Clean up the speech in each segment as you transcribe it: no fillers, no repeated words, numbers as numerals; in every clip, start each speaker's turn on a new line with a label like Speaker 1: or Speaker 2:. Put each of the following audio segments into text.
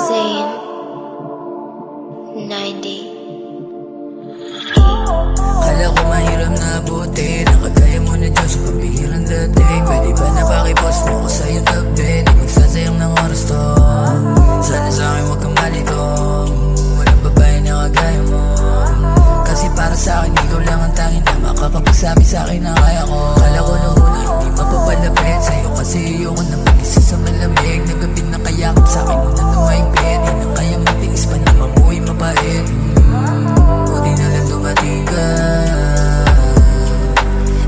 Speaker 1: Zane 90.
Speaker 2: Kala ko mahirap na abutin ang kagaya mo na Diyos, pabihirang dating. Pwede ba na pakipost mo ko sa'yo tabi? Di magsasayang ng oras to. Sana sa'kin huwag kang malito. Walang babae na kagaya mo. Kasi para sa'kin ikaw lang ang tanging na makakapagsabi sa'kin na kaya ko. Kala ko nung una hindi mapapalapit sa'yo, kasi ayoko na mag-isa sa malamig. Nagabit na kayakap sa'kin muna na maipit. Di na kaya matiis pa na mamuhay mabait. Buti na lang dumating ka.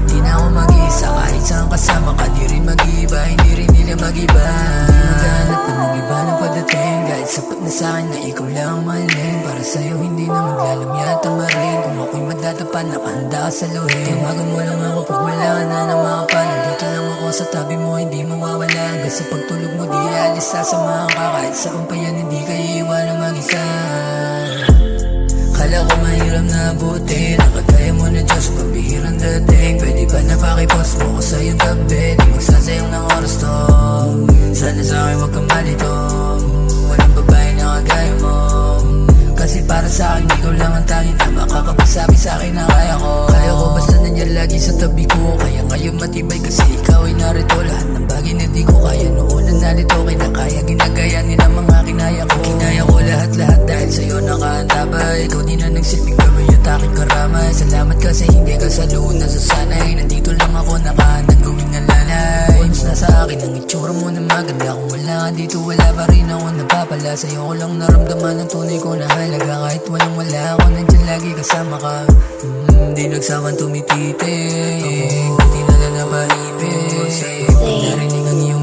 Speaker 2: Di na ako mag-iisa kahit saan kasama ka. Di rin mag-iiba, hindi rin nila mag-iba. Di maghanap pa ng iba na padating. Kahit sapat na sa'kin na ikaw lang ang mahalin. Para sa'yo hindi na maglalamya at tamarin. Kung ako'y madatapan, nakahanda ka sa luhin. Tawagan mo lang ako pag wala ka na ng mga pa. Nandito lang ako sa tabi mo, hindi mawawala. Hanggang sa pagtulog mo, di alis, sasamahan ka. Kahit saan pa yan, hindi ka iiwanan mag-isa. Kala ko mahirap na abutin ang kagaya mo na Diyos, pabihirang dating. Pwede ba na pakipost mo ko sa'yo tabi? Di magsasayang ng oras to. Sana sa'kin huwag kang malito. Walang babae na kagaya mo. Kasi para sa'kin ikaw lang ang tanging na makakapagsabi sa'kin na kaya ko. Kaya ko basta nandiyan lagi sa tabi ko. Kaya ngayon matibay kasi ikaw ay narito. Lahat ng bagay na di ko kaya noon na narito. Kinakaya ginagaya nila mga kinaya ko. Kinaya ko lahat dahil sa'yo nakahanda ba? Ikaw din na nagsilbing gawin at aking karamay. Salamat kasi hindi ka sa luho na sasanay. Nandito lang ako nakahandang gawing alalay. Once na sa akin ang itsura mo na maganda. Kung wala ka dito wala pa rin ako napapala. Sa'yo ko lang naramdaman ang tunay ko na halaga. Kahit walang wala ako nandyan lagi kasama ka. Di nagsawang tumititig. Buti na lang napaibig. Sa'yo pag narinig ang iyong